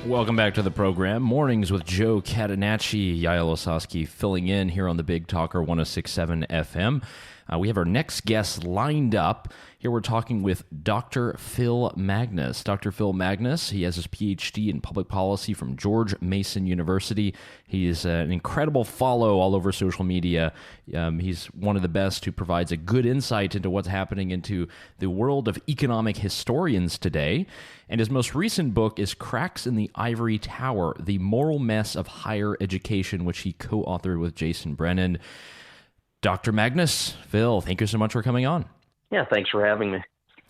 Welcome back to the program. Mornings with Joe Catanacci, Yael Osowski filling in here on the Big Talker 106.7 FM. We have our next guest lined up. Here we're talking with Dr. Phil Magness. Dr. Phil Magness, he has his PhD in public policy from George Mason University. He is an incredible follow all over social media. He's one of the best who provides a good insight into what's happening into the world of economic historians today. And his most recent book is Cracks in the Ivory Tower, The Moral Mess of Higher Education, which he co-authored with Jason Brennan. Dr. Magness, Phil, thank you so much for coming on. Yeah, thanks for having me.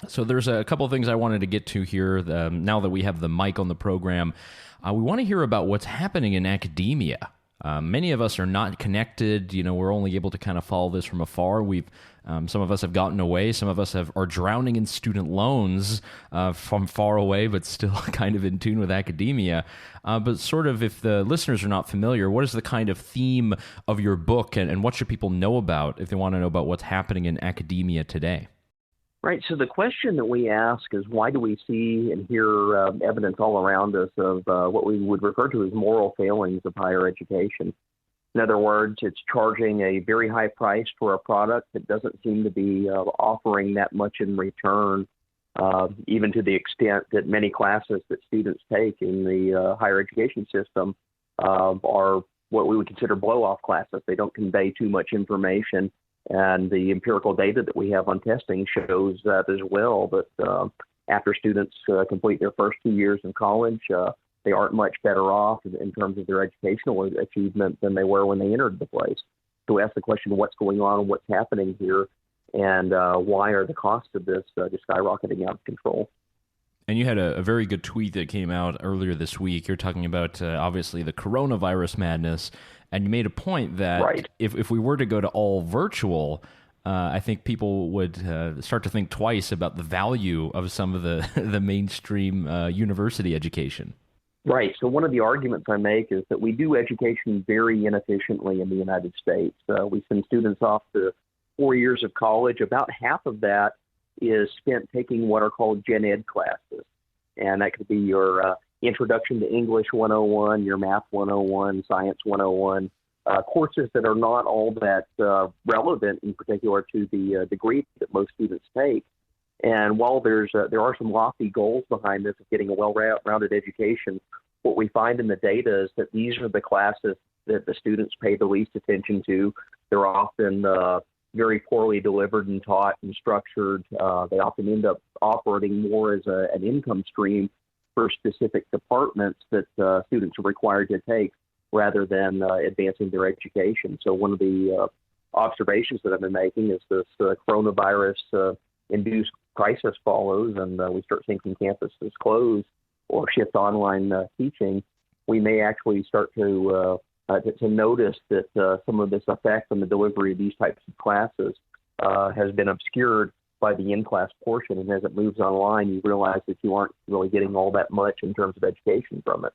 So there's a couple of things I wanted to get to here. Now that we have the mic on the program, we want to hear about what's happening in academia. Many of us are not connected. We're only able to kind of follow this from afar. Some of us have gotten away. Some of us are drowning in student loans from far away, but still kind of in tune with academia. But sort of, if the listeners are not familiar, what is the kind of theme of your book, and what should people know about if they want to know about what's happening in academia today? Right. So the question that we ask is, why do we see and hear evidence all around us of what we would refer to as moral failings of higher education? In other words, it's charging a very high price for a product that doesn't seem to be offering that much in return, even to the extent that many classes that students take in the higher education system are what we would consider blow-off classes. They don't convey too much information. And the empirical data that we have on testing shows that as well, that after students complete their first 2 years in college, they aren't much better off in terms of their educational achievement than they were when they entered the place. So we ask the question, what's going on, what's happening here, and why are the costs of this just skyrocketing out of control? And you had a very good tweet that came out earlier this week. You're talking about, obviously, the coronavirus madness, and you made a point that right. if we were to go to all virtual, I think people would start to think twice about the value of some of the mainstream university education. Right. So one of the arguments I make is that we do education very inefficiently in the United States. We send students off to 4 years of college. About half of that is spent taking what are called gen ed classes. And that could be your Introduction to English 101, your Math 101, Science 101, courses that are not all that relevant in particular to the degree that most students take. And while there are some lofty goals behind this of getting a well-rounded education, what we find in the data is that these are the classes that the students pay the least attention to. They're often very poorly delivered and taught and structured. They often end up operating more as an income stream for specific departments that students are required to take rather than advancing their education. So one of the observations that I've been making is this coronavirus-induced crisis follows, and we start seeing some campuses close or shift online teaching. We may actually start to notice that some of this effect on the delivery of these types of classes has been obscured by the in-class portion. And as it moves online, you realize that you aren't really getting all that much in terms of education from it.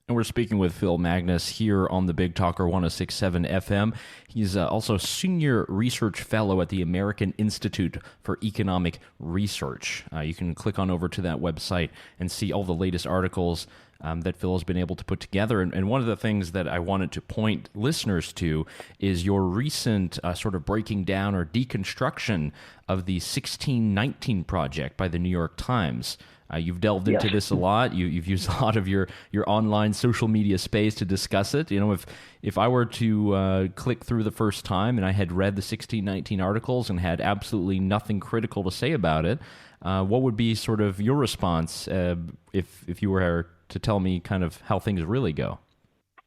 And we're speaking with Phil Magness here on the Big Talker 106.7 FM. He's also Senior Research Fellow at the American Institute for Economic Research. You can click on over to that website and see all the latest articles that Phil has been able to put together. And one of the things that I wanted to point listeners to is your recent sort of breaking down or deconstruction of the 1619 Project by the New York Times. You've delved into this a lot. You've used a lot of your online social media space to discuss it. If I were to click through the first time and I had read the 1619 articles and had absolutely nothing critical to say about it, what would be sort of your response if you were to tell me kind of how things really go?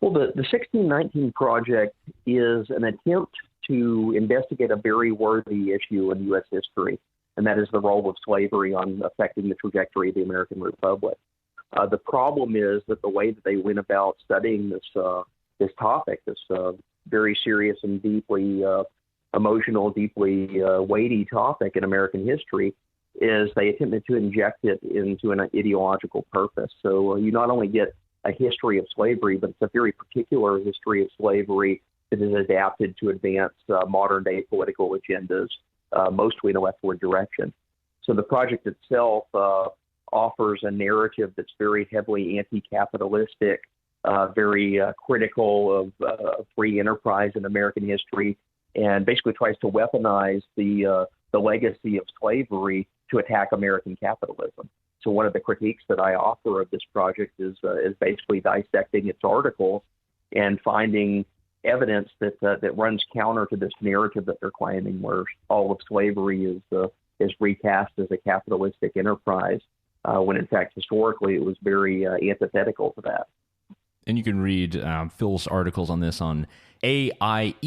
Well, the 1619 Project is an attempt to investigate a very worthy issue in U.S. history, and that is the role of slavery on affecting the trajectory of the American Republic. The problem is that the way that they went about studying this topic, this very serious and deeply emotional, deeply weighty topic in American history, is they attempted to inject it into an ideological purpose. So you not only get a history of slavery, but it's a very particular history of slavery that is adapted to advance modern-day political agendas, mostly in a leftward direction. So the project itself offers a narrative that's very heavily anti-capitalistic, very critical of free enterprise in American history, and basically tries to weaponize the legacy of slavery to attack American capitalism. So one of the critiques that I offer of this project is basically dissecting its articles and finding evidence that runs counter to this narrative that they're claiming, where all of slavery is recast as a capitalistic enterprise, when in fact historically it was very antithetical to that. And you can read Phil's articles on this on AIER.org,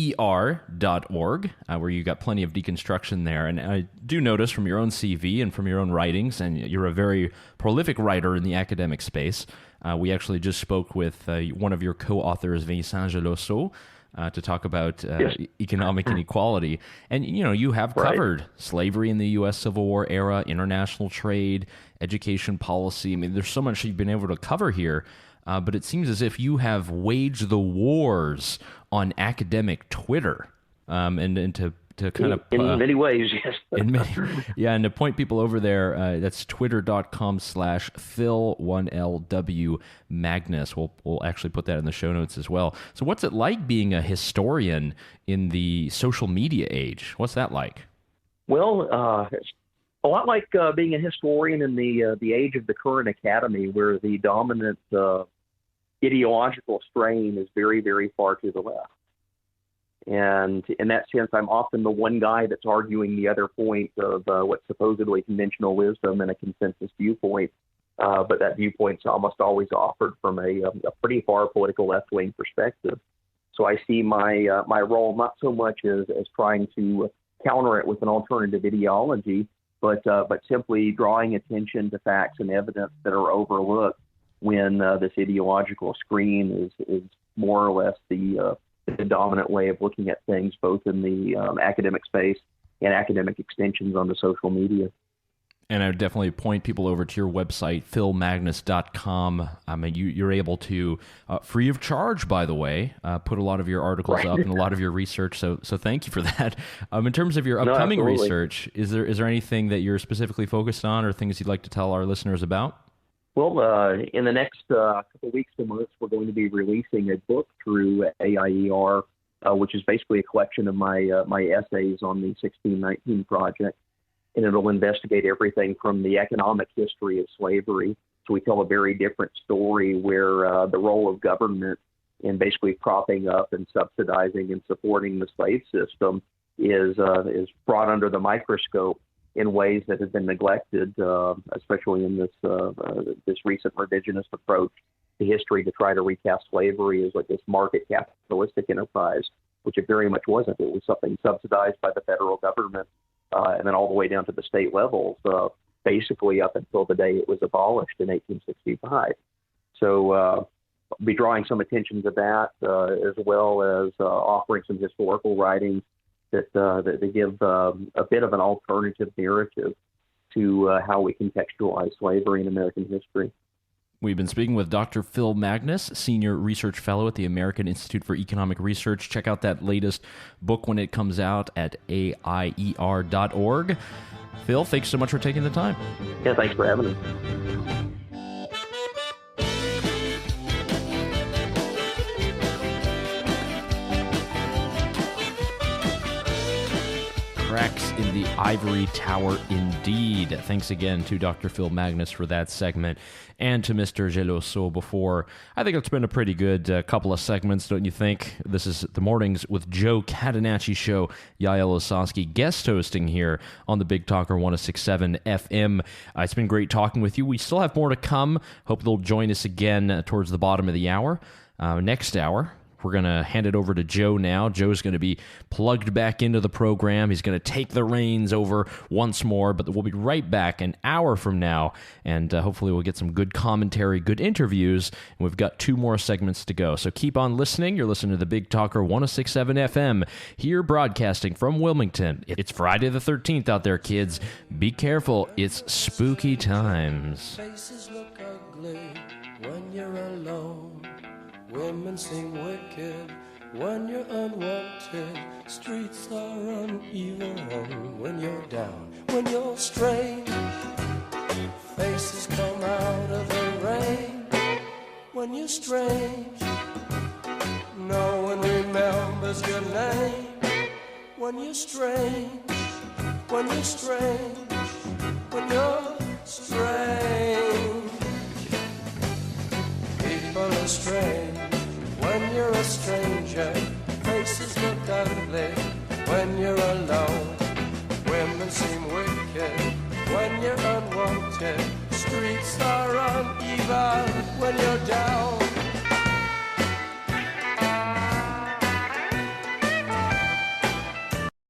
where you got plenty of deconstruction there. And I do notice from your own CV and from your own writings, and you're a very prolific writer in the academic space. We actually just spoke with one of your co-authors, Vincent Geloso, to talk about economic inequality. And, you have covered slavery in the U.S. Civil War era, international trade, education policy. I mean, there's so much you've been able to cover here. But it seems as if you have waged the wars on academic Twitter, and to kind of in many ways, yes. And to point people over there, that's twitter.com/Phil1LW Magnus. We'll actually put that in the show notes as well. So, what's it like being a historian in the social media age? What's that like? Well, it's a lot like being a historian in the age of the current academy, where the dominant ideological strain is very, very far to the left. And in that sense, I'm often the one guy that's arguing the other point of what's supposedly conventional wisdom and a consensus viewpoint. But that viewpoint's almost always offered from a pretty far political left-wing perspective. So I see my role not so much as trying to counter it with an alternative ideology, but simply drawing attention to facts and evidence that are overlooked when this ideological screen is more or less the dominant way of looking at things, both in the academic space and academic extensions on the social media. And I would definitely point people over to your website, philmagnus.com. I mean, you're able to, free of charge, by the way, put a lot of your articles up and a lot of your research. So thank you for that. In terms of your upcoming research, is there anything that you're specifically focused on, or things you'd like to tell our listeners about? Well, in the next couple of weeks to months, we're going to be releasing a book through AIER, which is basically a collection of my essays on the 1619 Project. And it'll investigate everything from the economic history of slavery. So we tell a very different story where the role of government in basically propping up and subsidizing and supporting the slave system is brought under the microscope in ways that have been neglected, especially in this recent revisionist approach to history to try to recast slavery as like this market capitalistic enterprise, which it very much wasn't. It was something subsidized by the federal government, and then all the way down to the state levels, basically up until the day it was abolished in 1865. So I'll be drawing some attention to that, as well as offering some historical writings that give a bit of an alternative narrative to how we contextualize slavery in American history. We've been speaking with Dr. Phil Magnus, Senior Research Fellow at the American Institute for Economic Research. Check out that latest book when it comes out at AIER.org. Phil, thanks so much for taking the time. Yeah, thanks for having me. Cracks in the ivory tower indeed. Thanks again to Dr. Phil Magnus for that segment, and to Mr. Geloso before. I think it's been a pretty good couple of segments, don't you think? This is the Mornings with Joe Catanacci show. Yael Osowski guest hosting here on the Big Talker 106.7 FM. It's been great talking with you. We still have more to come. Hope they'll join us again towards the bottom of the hour. Next hour, we're going to hand it over to Joe now. Joe's going to be plugged back into the program. He's going to take the reins over once more, but we'll be right back an hour from now, and hopefully we'll get some good commentary, good interviews, and we've got 2 more segments to go. So keep on listening. You're listening to the Big Talker 106.7 FM, here broadcasting from Wilmington. It's Friday the 13th out there, kids. Be careful. It's spooky times. Faces look ugly when you're alone. Women seem wicked when you're unwanted. Streets are uneven when you're down, when you're strange. Faces Faces come out of the rain when you're strange. No one remembers your name when you're strange. When you're strange. When you're strange. People are strange when you're a stranger. Faces look ugly when you're alone. Women seem wicked when you're unwanted. Streets are uneven when you're down.